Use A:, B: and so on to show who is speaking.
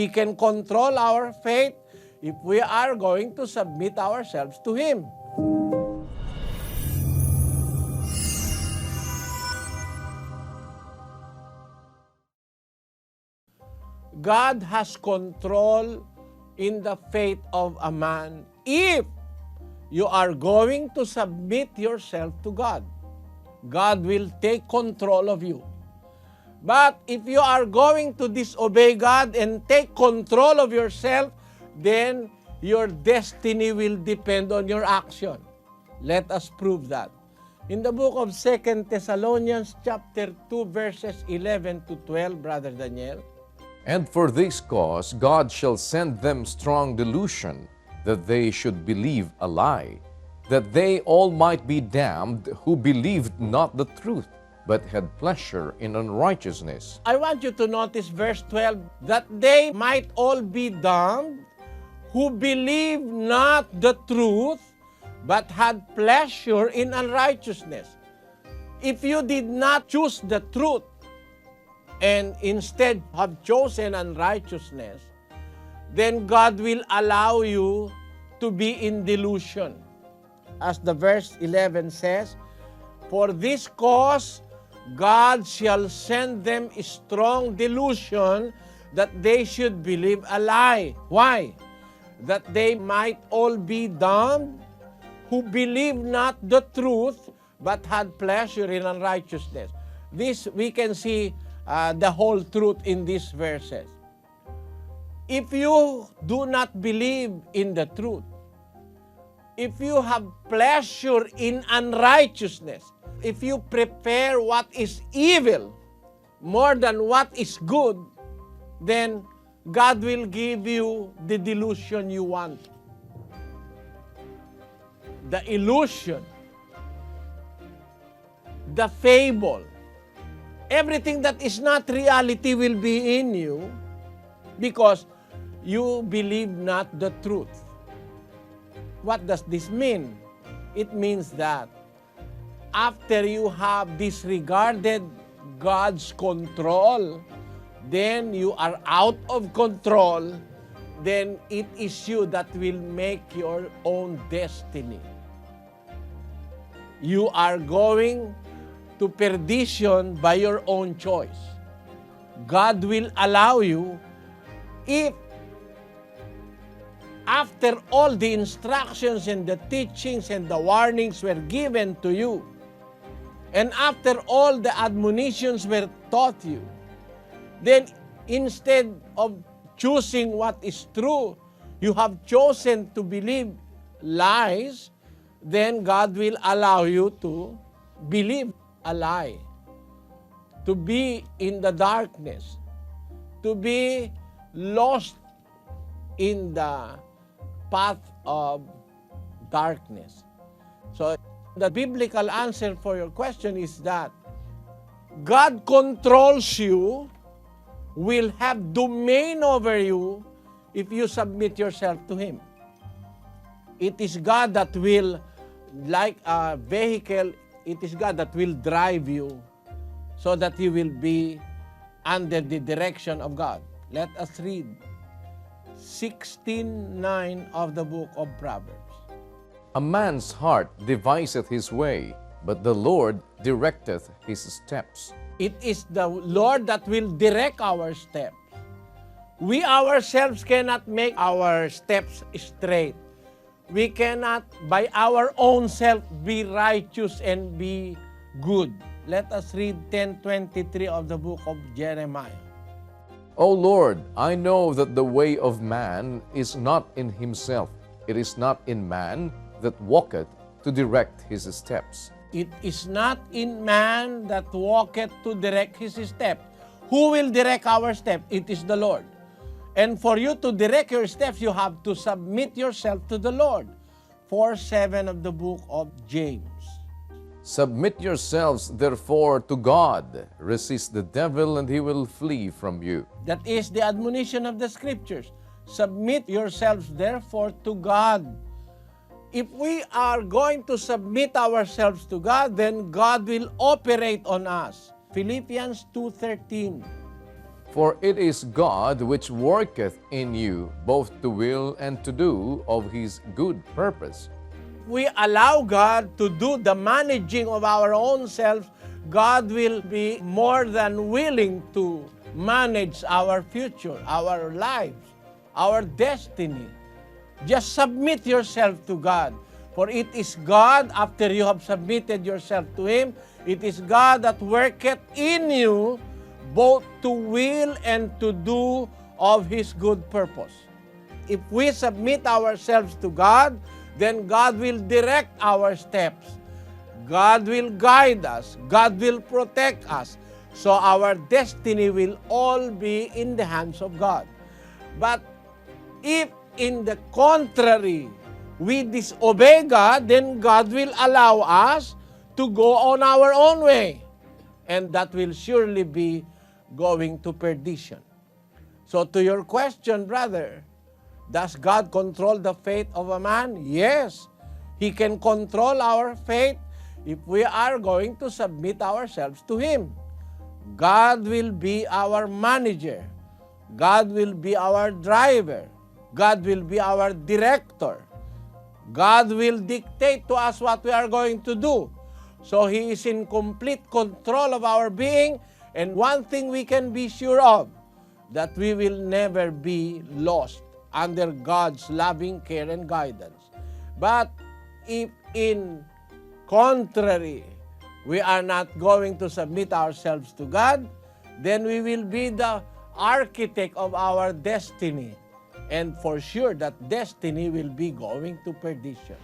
A: He can control our fate if we are going to submit ourselves to Him. God has control in the fate of a man if you are going to submit yourself to God. God will take control of you. But if you are going to disobey God and take control of yourself, then your destiny will depend on your action. Let us prove that. In the book of 2 Thessalonians chapter 2 verses 11 to 12, Brother Daniel.
B: And for this cause God shall send them strong delusion, that they should believe a lie, that they all might be damned who believed not the truth, but had pleasure in unrighteousness.
A: I want you to notice verse 12, that they might all be damned who believed not the truth, but had pleasure in unrighteousness. If you did not choose the truth, and instead have chosen unrighteousness, then God will allow you to be in delusion. As the verse 11 says, for this cause God shall send them a strong delusion that they should believe a lie. Why? That they might all be damned who believe not the truth but had pleasure in unrighteousness. This we can see the whole truth in these verses. If you do not believe in the truth, if you have pleasure in unrighteousness, if you prepare what is evil more than what is good, then God will give you the delusion you want. The illusion, the fable, everything that is not reality will be in you because you believe not the truth. What does this mean? It means that after you have disregarded God's control, then you are out of control, then it is you that will make your own destiny. You are going to perdition by your own choice. God will allow you if after all the instructions and the teachings and the warnings were given to you, and after all the admonitions were taught you, then instead of choosing what is true, you have chosen to believe lies, then God will allow you to believe a lie, to be in the darkness, to be lost in the path of darkness. So the biblical answer for your question is that God controls you, will have domain over you if you submit yourself to Him. It is God that will, like a vehicle, it is God that will drive you so that you will be under the direction of God. Let us read 16:9 of the book of Proverbs.
B: A man's heart deviseth his way, but the Lord directeth his steps.
A: It is the Lord that will direct our steps. We ourselves cannot make our steps straight. We cannot by our own self be righteous and be good. Let us read 10:23 of the book of Jeremiah.
B: O Lord, I know that the way of man is not in himself. It is not in man that walketh to direct his steps.
A: It is not in man that walketh to direct his step. Who will direct our step? It is the Lord. And for you to direct your steps, you have to submit yourself to the Lord. 4:7 of the book of James.
B: Submit yourselves therefore to God. Resist the devil, and he will flee from you.
A: That is the admonition of the Scriptures. Submit yourselves therefore to God. If we are going to submit ourselves to God, then God will operate on us. Philippians 2:13.
B: For it is God which worketh in you both to will and to do of his good purpose.
A: We allow God to do the managing of our own selves, God will be more than willing to manage our future, our lives, our destiny. Just submit yourself to God. For it is God, after you have submitted yourself to Him, it is God that worketh in you both to will and to do of His good purpose. If we submit ourselves to God, then God will direct our steps. God will guide us. God will protect us. So our destiny will all be in the hands of God. But if in the contrary, we disobey God, then God will allow us to go on our own way. And that will surely be going to perdition. So to your question, brother, does God control the fate of a man? Yes. He can control our fate if we are going to submit ourselves to Him. God will be our manager. God will be our driver. God will be our director. God will dictate to us what we are going to do. So He is in complete control of our being. And one thing we can be sure of, that we will never be lost under God's loving care and guidance. But if in contrary, we are not going to submit ourselves to God, then we will be the architect of our destiny. And for sure, that destiny will be going to perdition.